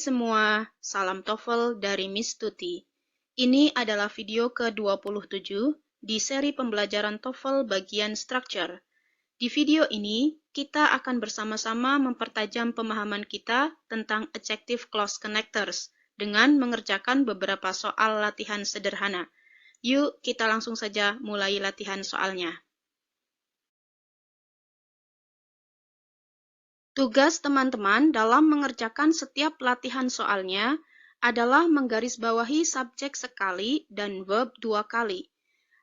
semua, salam TOEFL dari Miss Tuti. Ini adalah video ke-27 di seri pembelajaran TOEFL bagian Structure. Di video ini, kita akan bersama-sama mempertajam pemahaman kita tentang Adjective Clause Connectors dengan mengerjakan beberapa soal latihan sederhana. Yuk, kita langsung saja mulai latihan soalnya. Tugas teman-teman dalam mengerjakan setiap latihan soalnya adalah menggarisbawahi subjek sekali dan verb 2 kali.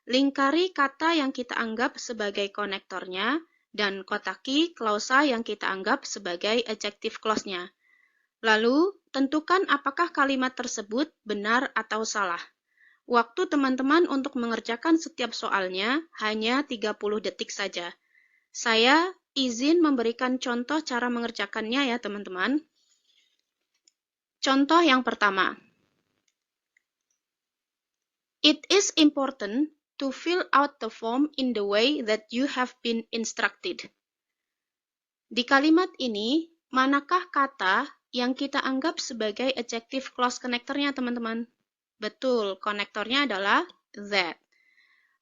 Lingkari kata yang kita anggap sebagai konektornya dan kotaki klausa yang kita anggap sebagai adjective clause-nya. Lalu, tentukan apakah kalimat tersebut benar atau salah. Waktu teman-teman untuk mengerjakan setiap soalnya hanya 30 detik saja. Saya izin memberikan contoh cara mengerjakannya ya teman-teman. Contoh yang pertama. It is important to fill out the form in the way that you have been instructed. Di kalimat ini, manakah kata yang kita anggap sebagai adjective clause connector-nya teman-teman? Betul, konektornya adalah that.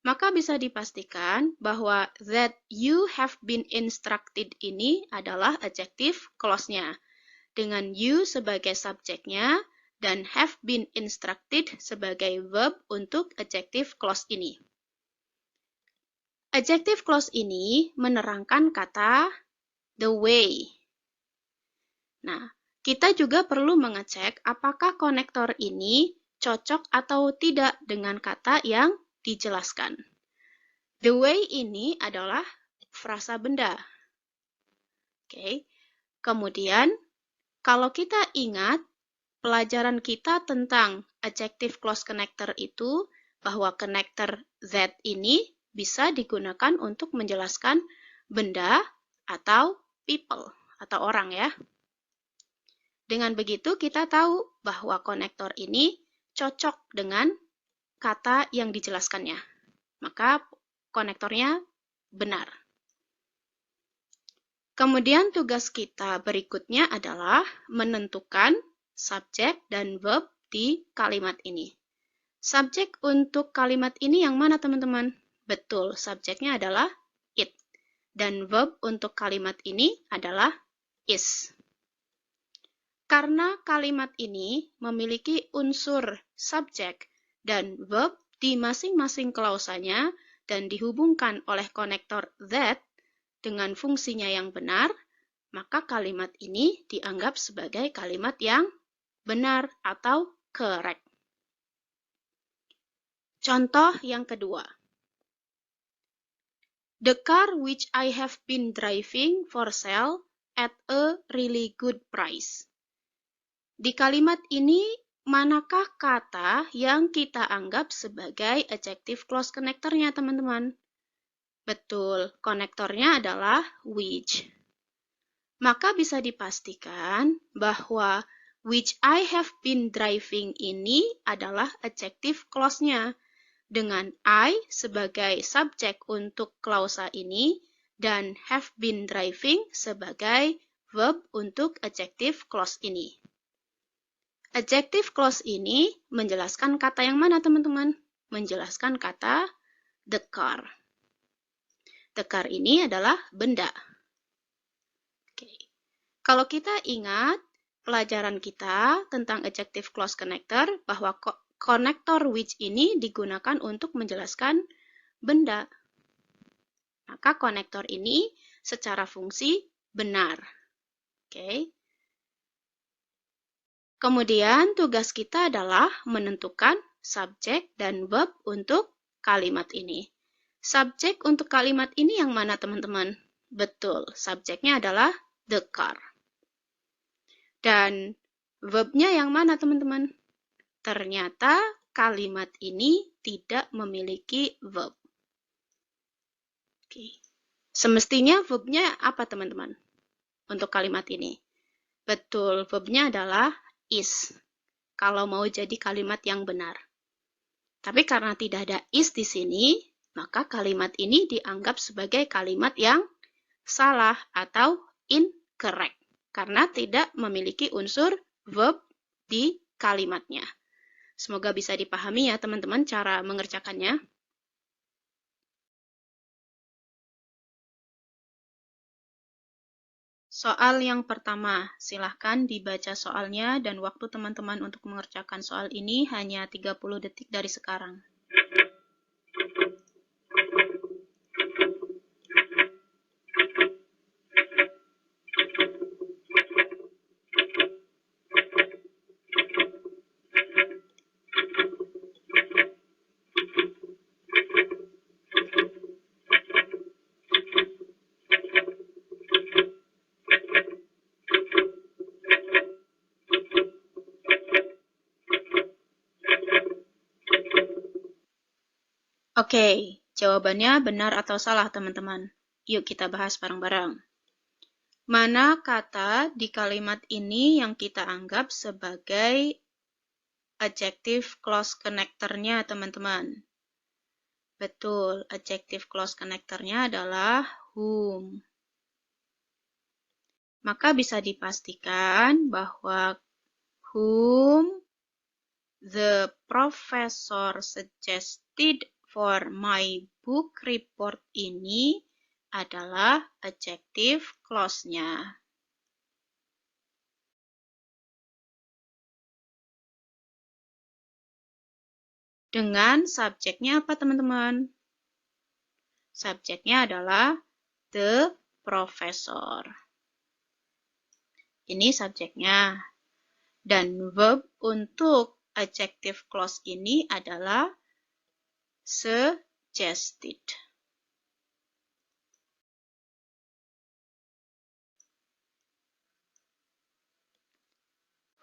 Maka bisa dipastikan bahwa that you have been instructed ini adalah adjective clause-nya. Dengan you sebagai subjeknya dan have been instructed sebagai verb untuk adjective clause ini. Adjective clause ini menerangkan kata the way. Nah, kita juga perlu mengecek apakah konektor ini cocok atau tidak dengan kata yang dijelaskan. The way ini adalah frasa benda. Oke. Kemudian, kalau kita ingat pelajaran kita tentang adjective clause connector itu, bahwa connector that ini bisa digunakan untuk menjelaskan benda atau people, atau orang ya. Dengan begitu, kita tahu bahwa konektor ini cocok dengan kata yang dijelaskannya. Maka konektornya benar. Kemudian tugas kita berikutnya adalah menentukan subjek dan verb di kalimat ini. Subjek untuk kalimat ini yang mana teman-teman? Betul, subjeknya adalah it. Dan verb untuk kalimat ini adalah is. Karena kalimat ini memiliki unsur subjek dan verb di masing-masing klausanya dan dihubungkan oleh konektor that dengan fungsinya yang benar, maka kalimat ini dianggap sebagai kalimat yang benar atau correct. Contoh yang kedua. The car which I have been driving for sale at a really good price. Di kalimat ini, manakah kata yang kita anggap sebagai adjective clause connector-nya, teman-teman? Betul, konektornya adalah which. Maka bisa dipastikan bahwa which I have been driving ini adalah adjective clause-nya, dengan I sebagai subjek untuk klausa ini dan have been driving sebagai verb untuk adjective clause ini. Adjective clause ini menjelaskan kata yang mana, teman-teman? Menjelaskan kata the car. The car ini adalah benda. Oke. Kalau kita ingat pelajaran kita tentang adjective clause connector, bahwa konektor which ini digunakan untuk menjelaskan benda. Maka konektor ini secara fungsi benar. Oke. Kemudian tugas kita adalah menentukan subjek dan verb untuk kalimat ini. Subjek untuk kalimat ini yang mana teman-teman? Betul, subjeknya adalah the car. Dan verbnya yang mana teman-teman? Ternyata kalimat ini tidak memiliki verb. Oke. Semestinya verbnya apa teman-teman? Untuk kalimat ini. Betul, verbnya adalah is, kalau mau jadi kalimat yang benar. Tapi karena tidak ada is di sini, maka kalimat ini dianggap sebagai kalimat yang salah atau incorrect, karena tidak memiliki unsur verb di kalimatnya. Semoga bisa dipahami ya teman-teman cara mengerjakannya. Soal yang pertama, silahkan dibaca soalnya dan waktu teman-teman untuk mengerjakan soal ini hanya 30 detik dari sekarang. Oke, jawabannya benar atau salah teman-teman? Yuk kita bahas bareng-bareng. Mana kata di kalimat ini yang kita anggap sebagai adjective clause connector-nya teman-teman? Betul, adjective clause connector-nya adalah whom. Maka bisa dipastikan bahwa whom the professor suggested for my book report ini adalah adjective clause-nya. Dengan subjeknya apa teman-teman? Subjeknya adalah the professor. Ini subjeknya. Dan verb untuk adjective clause ini adalah suggested.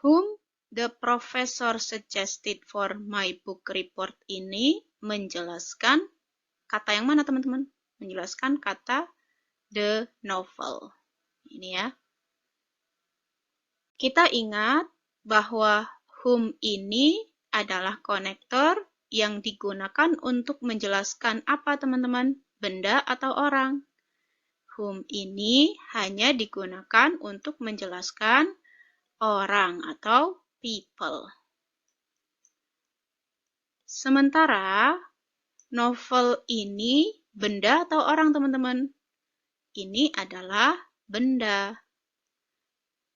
Whom the professor suggested for my book report ini menjelaskan kata yang mana teman-teman? Menjelaskan kata the novel. Ini ya. Kita ingat bahwa whom ini adalah konektor yang digunakan untuk menjelaskan apa teman-teman? Benda atau orang. Whom ini hanya digunakan untuk menjelaskan orang atau people. Sementara novel ini benda atau orang teman-teman? Ini adalah benda.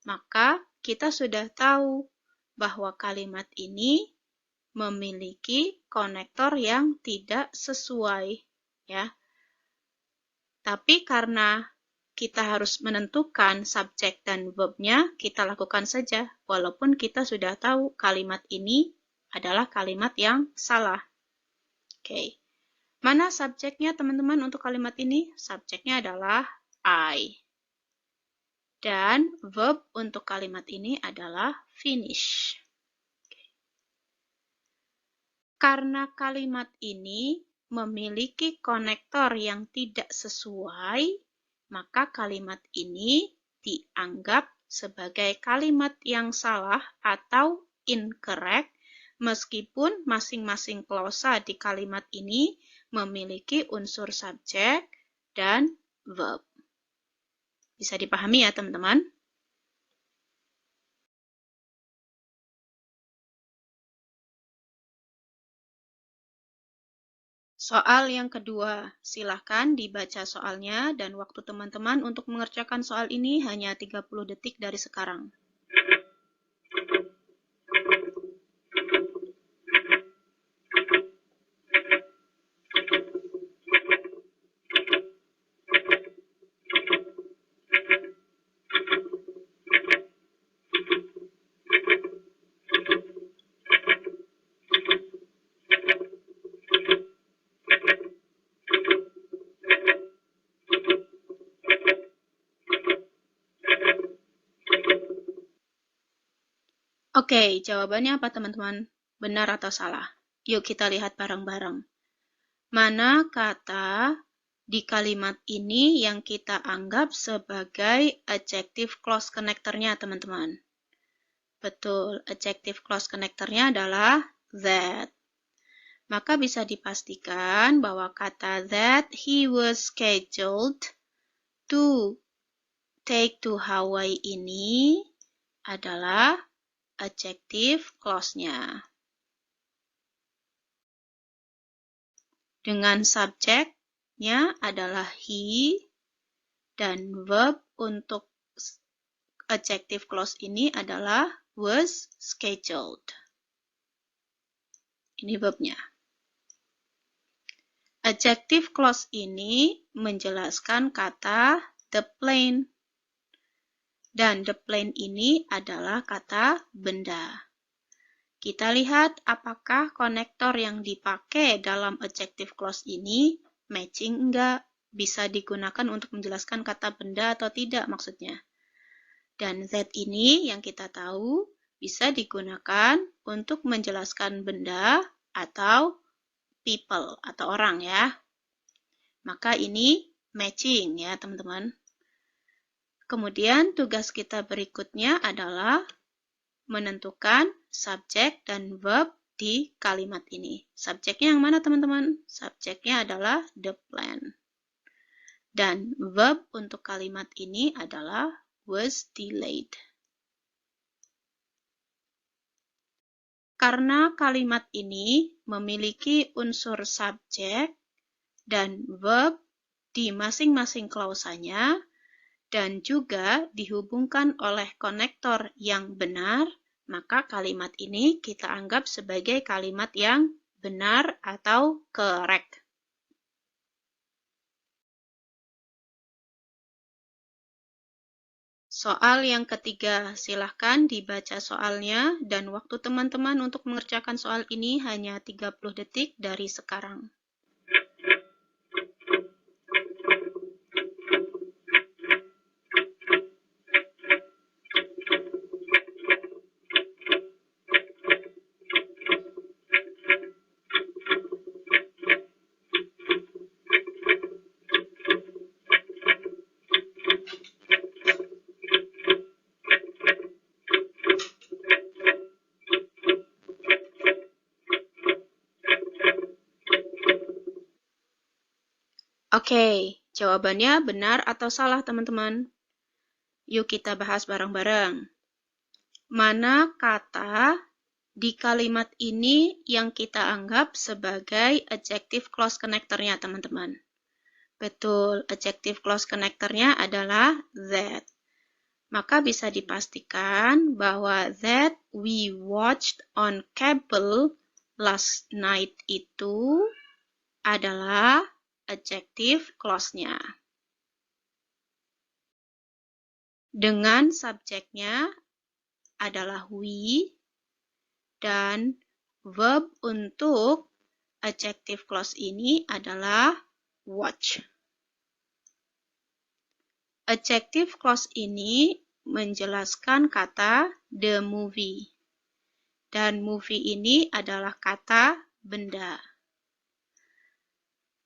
Maka kita sudah tahu bahwa kalimat ini memiliki konektor yang tidak sesuai, ya. Tapi karena kita harus menentukan subjek dan verb-nya, kita lakukan saja, walaupun kita sudah tahu kalimat ini adalah kalimat yang salah. Oke. Mana subjeknya teman-teman untuk kalimat ini? Subjeknya adalah I. Dan verb untuk kalimat ini adalah finish. Karena kalimat ini memiliki konektor yang tidak sesuai, maka kalimat ini dianggap sebagai kalimat yang salah atau incorrect, meskipun masing-masing klausa di kalimat ini memiliki unsur subjek dan verb. Bisa dipahami ya teman-teman? Soal yang kedua, silahkan dibaca soalnya dan waktu teman-teman untuk mengerjakan soal ini hanya 30 detik dari sekarang. Oke, jawabannya apa teman-teman? Benar atau salah? Yuk kita lihat bareng-bareng. Mana kata di kalimat ini yang kita anggap sebagai adjective clause connector-nya teman-teman? Betul, adjective clause connector-nya adalah that. Maka bisa dipastikan bahwa kata that he was scheduled to take to Hawaii ini adalah adjective clause-nya. Dengan subjeknya adalah he, dan verb untuk adjective clause ini adalah was scheduled. Ini verbnya. Adjective clause ini menjelaskan kata the plane. Dan the plane ini adalah kata benda. Kita lihat apakah konektor yang dipakai dalam adjective clause ini matching enggak, bisa digunakan untuk menjelaskan kata benda atau tidak maksudnya. Dan that ini yang kita tahu bisa digunakan untuk menjelaskan benda atau people atau orang ya. Maka ini matching ya teman-teman. Kemudian tugas kita berikutnya adalah menentukan subjek dan verb di kalimat ini. Subjeknya yang mana teman-teman? Subjeknya adalah the plan. Dan verb untuk kalimat ini adalah was delayed. Karena kalimat ini memiliki unsur subjek dan verb di masing-masing klausanya, dan juga dihubungkan oleh konektor yang benar, maka kalimat ini kita anggap sebagai kalimat yang benar atau correct. Soal yang ketiga, silahkan dibaca soalnya, dan waktu teman-teman untuk mengerjakan soal ini hanya 30 detik dari sekarang. Oke, jawabannya benar atau salah teman-teman? Yuk kita bahas bareng-bareng. Mana kata di kalimat ini yang kita anggap sebagai adjective clause connector-nya teman-teman? Betul, adjective clause connector-nya adalah that. Maka bisa dipastikan bahwa that we watched on cable last night itu adalah adjective clause-nya. Dengan subjeknya adalah we, dan verb untuk adjective clause ini adalah watch. Adjective clause ini menjelaskan kata the movie. Dan movie ini adalah kata benda.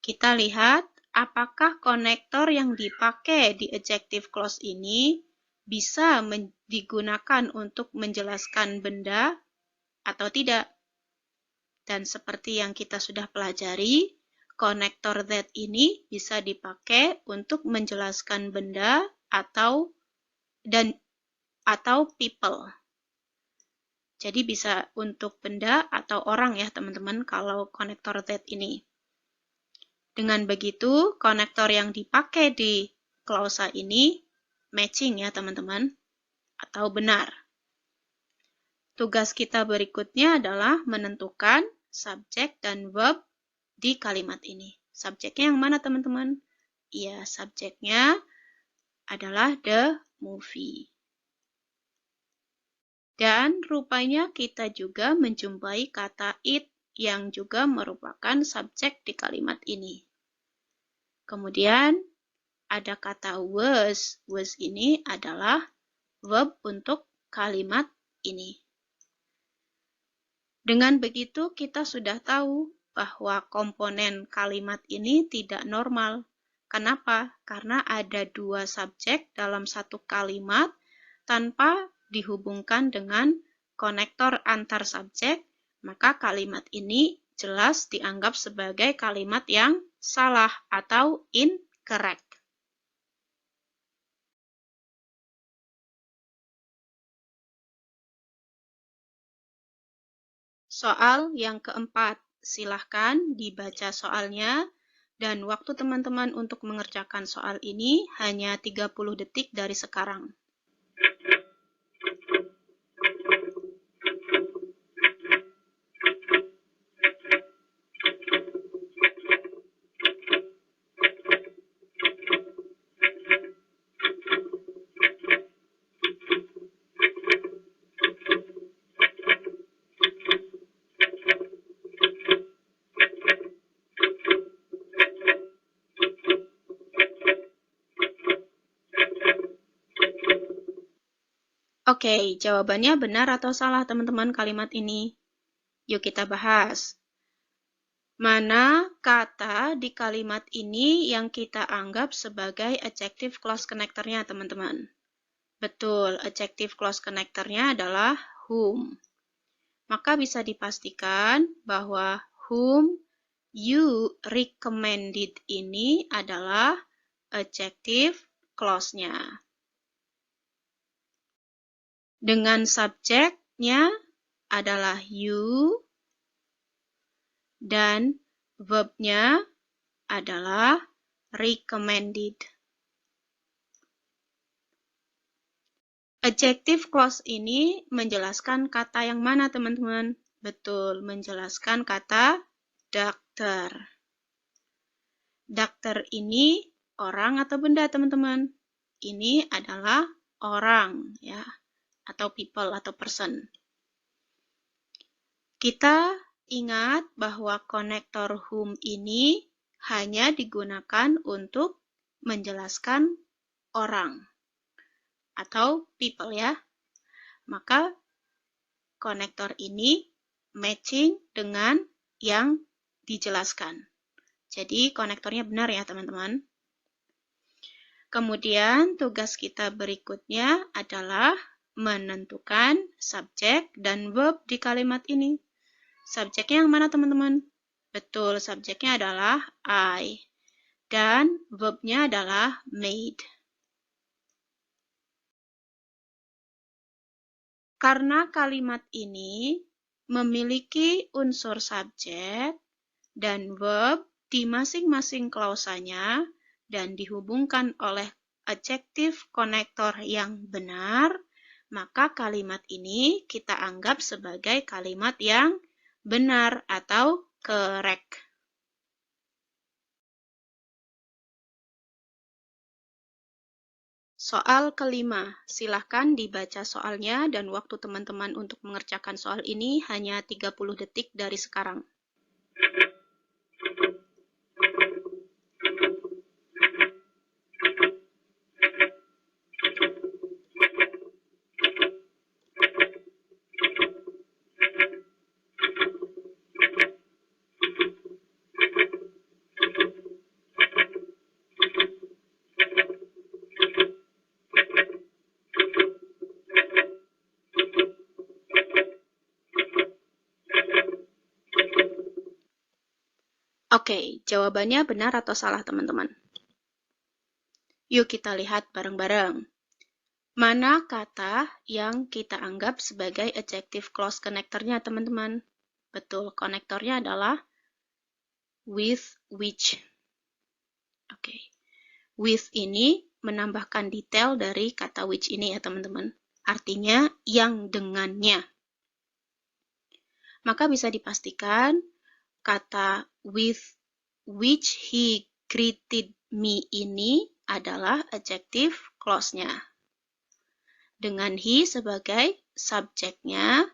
Kita lihat apakah konektor yang dipakai di adjective clause ini bisa digunakan untuk menjelaskan benda atau tidak. Dan seperti yang kita sudah pelajari, konektor that ini bisa dipakai untuk menjelaskan benda atau people. Jadi bisa untuk benda atau orang ya teman-teman kalau konektor that ini. Dengan begitu, konektor yang dipakai di klausa ini matching ya teman-teman, atau benar. Tugas kita berikutnya adalah menentukan subjek dan verb di kalimat ini. Subjeknya yang mana teman-teman? Ya, subjeknya adalah the movie. Dan rupanya kita juga menjumpai kata it yang juga merupakan subjek di kalimat ini. Kemudian ada kata was. Was ini adalah verb untuk kalimat ini. Dengan begitu kita sudah tahu bahwa komponen kalimat ini tidak normal. Kenapa? Karena ada dua subjek dalam satu kalimat tanpa dihubungkan dengan konektor antar subjek, maka kalimat ini jelas dianggap sebagai kalimat yang salah atau incorrect. Soal yang keempat, silahkan dibaca soalnya dan waktu teman-teman untuk mengerjakan soal ini hanya 30 detik dari sekarang. Oke, jawabannya benar atau salah teman-teman kalimat ini? Yuk kita bahas. Mana kata di kalimat ini yang kita anggap sebagai adjective clause connector-nya, teman-teman? Betul, adjective clause connector-nya adalah whom. Maka bisa dipastikan bahwa whom you recommended ini adalah adjective clause-nya. Dengan subjeknya adalah you dan verb-nya adalah recommended. Adjective clause ini menjelaskan kata yang mana, teman-teman? Betul, menjelaskan kata doctor. Doctor ini orang atau benda, teman-teman? Ini adalah orang, ya, atau people atau person. Kita ingat bahwa konektor whom ini hanya digunakan untuk menjelaskan orang atau people, ya. Maka konektor ini matching dengan yang dijelaskan. Jadi konektornya benar ya, teman-teman. Kemudian tugas kita berikutnya adalah menentukan subjek dan verb di kalimat ini. Subjeknya yang mana, teman-teman? Betul, subjeknya adalah I. Dan verbnya adalah made. Karena kalimat ini memiliki unsur subjek dan verb di masing-masing klausanya dan dihubungkan oleh adjective connector yang benar, maka kalimat ini kita anggap sebagai kalimat yang benar atau correct. Soal kelima, silahkan dibaca soalnya dan waktu teman-teman untuk mengerjakan soal ini hanya 30 detik dari sekarang. Oke, jawabannya benar atau salah, teman-teman? Yuk kita lihat bareng-bareng. Mana kata yang kita anggap sebagai adjective clause connector-nya, teman-teman? Betul, konektornya adalah with which. Oke. With ini menambahkan detail dari kata which ini ya, teman-teman. Artinya yang dengannya. Maka bisa dipastikan kata with which he greeted me ini adalah adjective clause-nya. Dengan he sebagai subjeknya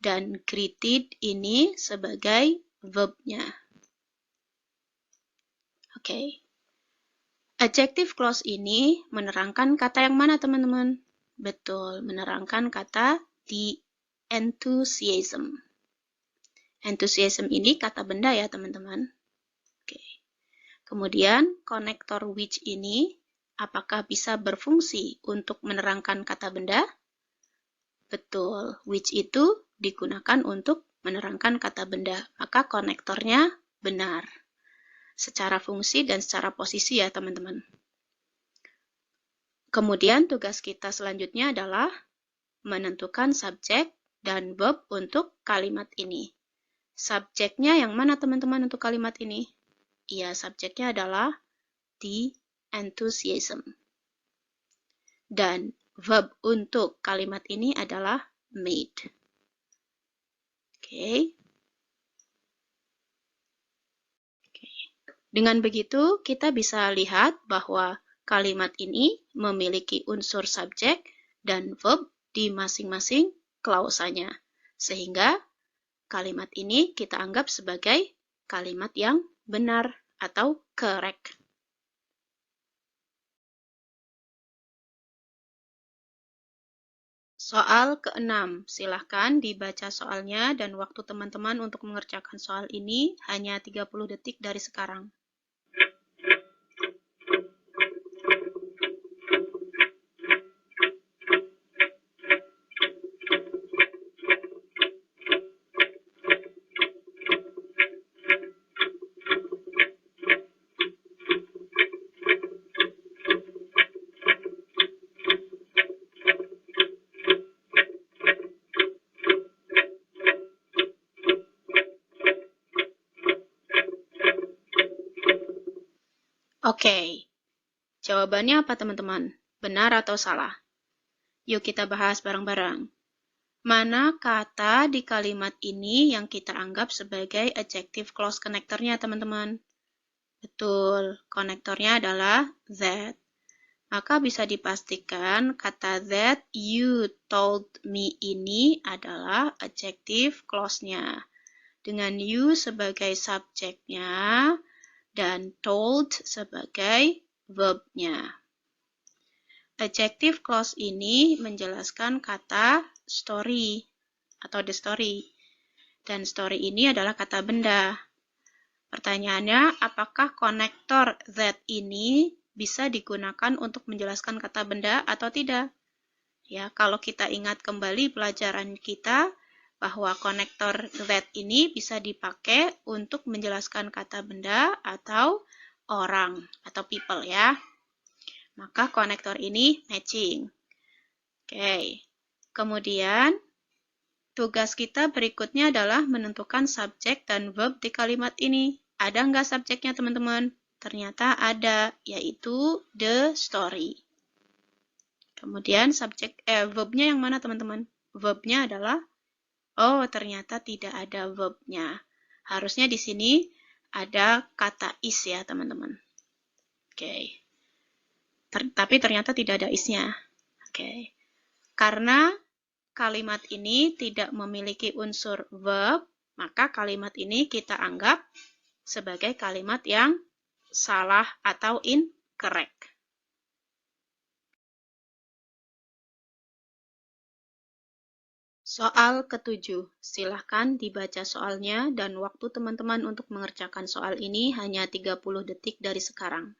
dan greeted ini sebagai verb-nya. Oke. Adjective clause ini menerangkan kata yang mana, teman-teman? Betul, menerangkan kata the enthusiasm. Enthusiasm ini kata benda ya, teman-teman. Oke. Kemudian, konektor which ini apakah bisa berfungsi untuk menerangkan kata benda? Betul, which itu digunakan untuk menerangkan kata benda. Maka konektornya benar. Secara fungsi dan secara posisi ya, teman-teman. Kemudian, tugas kita selanjutnya adalah menentukan subjek dan verb untuk kalimat ini. Subjeknya yang mana teman-teman untuk kalimat ini? Ya, subjeknya adalah the enthusiasm. Dan verb untuk kalimat ini adalah made. Oke. Dengan begitu, kita bisa lihat bahwa kalimat ini memiliki unsur subjek dan verb di masing-masing klausanya. Sehingga kalimat ini kita anggap sebagai kalimat yang benar atau correct. Soal ke-6, silahkan dibaca soalnya dan waktu teman-teman untuk mengerjakan soal ini hanya 30 detik dari sekarang. Oke, jawabannya apa teman-teman? Benar atau salah? Yuk kita bahas bareng-bareng. Mana kata di kalimat ini yang kita anggap sebagai adjective clause connector-nya teman-teman? Betul, konektornya adalah that. Maka bisa dipastikan kata that you told me ini adalah adjective clause-nya. Dengan you sebagai subjeknya dan told sebagai verb-nya. Adjective clause ini menjelaskan kata story atau the story. Dan story ini adalah kata benda. Pertanyaannya, apakah konektor that ini bisa digunakan untuk menjelaskan kata benda atau tidak? Ya, kalau kita ingat kembali pelajaran kita bahwa konektor that ini bisa dipakai untuk menjelaskan kata benda atau orang atau people ya. Maka konektor ini matching. Oke. Kemudian tugas kita berikutnya adalah menentukan subjek dan verb di kalimat ini. Ada nggak subjeknya teman-teman? Ternyata ada, yaitu the story. Kemudian verbnya yang mana teman-teman? Verbnya adalah, oh ternyata tidak ada verbnya. Harusnya di sini ada kata is ya teman-teman. Oke. Tapi ternyata tidak ada isnya. Oke. Karena kalimat ini tidak memiliki unsur verb, maka kalimat ini kita anggap sebagai kalimat yang salah atau incorrect. Soal ke-7, silahkan dibaca soalnya dan waktu teman-teman untuk mengerjakan soal ini hanya 30 detik dari sekarang.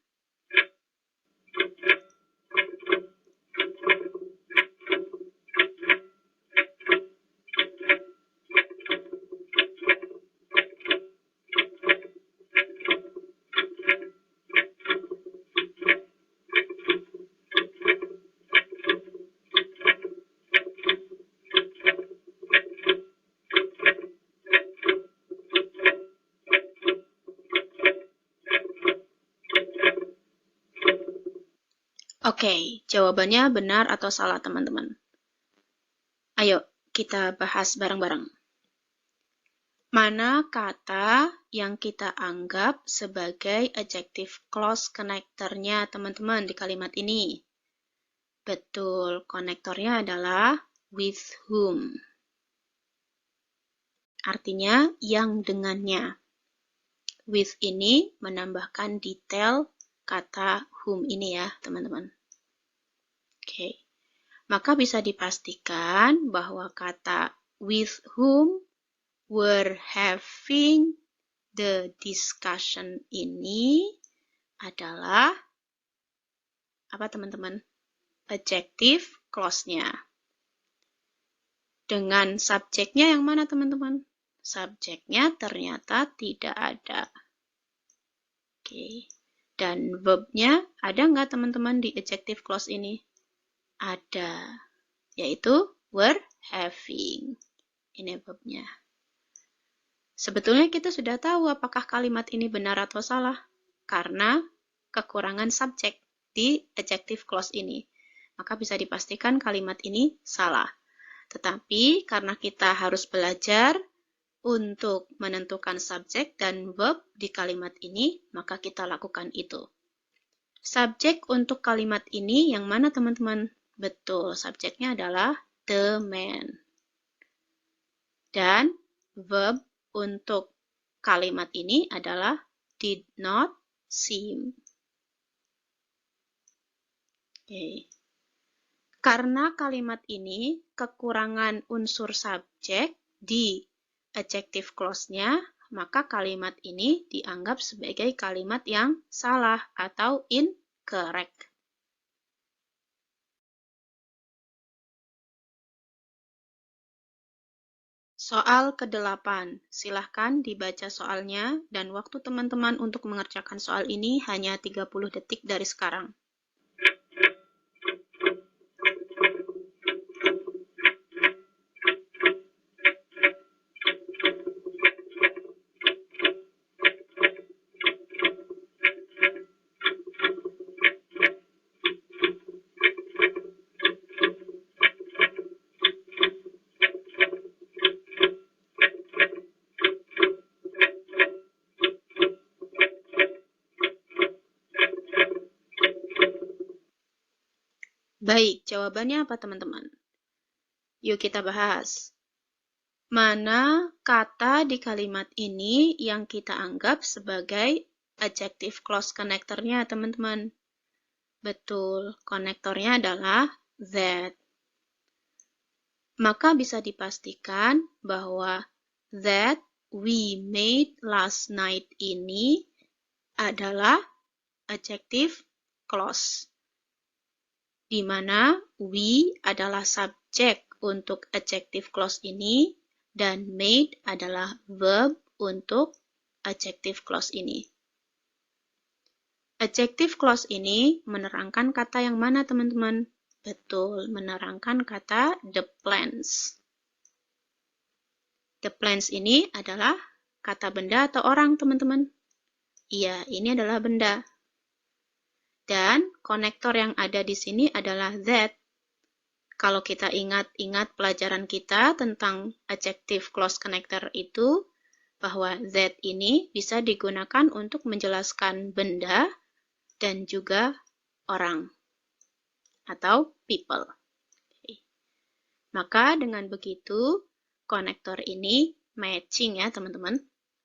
Oke, jawabannya benar atau salah teman-teman? Ayo, kita bahas bareng-bareng. Mana kata yang kita anggap sebagai adjective clause connector-nya teman-teman di kalimat ini? Betul, konektornya adalah with whom. Artinya yang dengannya. With ini menambahkan detail kata whom ini ya, teman-teman. Oke. Maka bisa dipastikan bahwa kata with whom were having the discussion ini adalah apa teman-teman? Adjective clause-nya. Dengan subjeknya yang mana teman-teman? Subjeknya ternyata tidak ada. Oke. Dan verbnya ada nggak teman-teman di adjective clause ini? Ada. Yaitu were having. Ini verbnya. Sebetulnya kita sudah tahu apakah kalimat ini benar atau salah, karena kekurangan subjek di adjective clause ini. Maka bisa dipastikan kalimat ini salah. Tetapi karena kita harus belajar untuk menentukan subjek dan verb di kalimat ini, maka kita lakukan itu. Subjek untuk kalimat ini yang mana teman-teman? Betul, subjeknya adalah the man. Dan verb untuk kalimat ini adalah did not seem. Okay. Karena kalimat ini kekurangan unsur subjek di adjective clause-nya, maka kalimat ini dianggap sebagai kalimat yang salah atau incorrect. Soal ke-8. Silahkan dibaca soalnya dan waktu teman-teman untuk mengerjakan soal ini hanya 30 detik dari sekarang. Baik, jawabannya apa teman-teman? Yuk kita bahas. Mana kata di kalimat ini yang kita anggap sebagai adjective clause connector-nya teman-teman? Betul, konektornya adalah that. Maka bisa dipastikan bahwa that we made last night ini adalah adjective clause, di mana we adalah subjek untuk adjective clause ini dan made adalah verb untuk adjective clause ini. Adjective clause ini menerangkan kata yang mana teman-teman? Betul, menerangkan kata the plants. The plants ini adalah kata benda atau orang teman-teman? Iya, ini adalah benda. Dan konektor yang ada di sini adalah that. Kalau kita ingat pelajaran kita tentang adjective clause connector itu, bahwa that ini bisa digunakan untuk menjelaskan benda dan juga orang atau people. Okay. Maka dengan begitu, konektor ini matching ya teman-teman.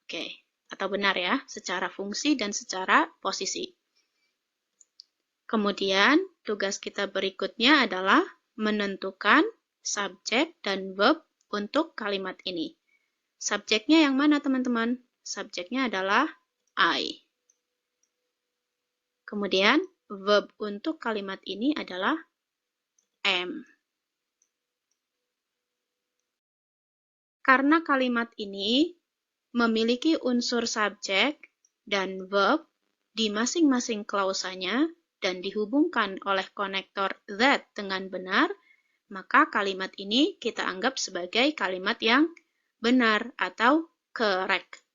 Oke, atau benar ya, secara fungsi dan secara posisi. Kemudian, tugas kita berikutnya adalah menentukan subjek dan verb untuk kalimat ini. Subjeknya yang mana, teman-teman? Subjeknya adalah I. Kemudian, verb untuk kalimat ini adalah am. Karena kalimat ini memiliki unsur subjek dan verb di masing-masing klausanya, dan dihubungkan oleh konektor that dengan benar, maka kalimat ini kita anggap sebagai kalimat yang benar atau correct.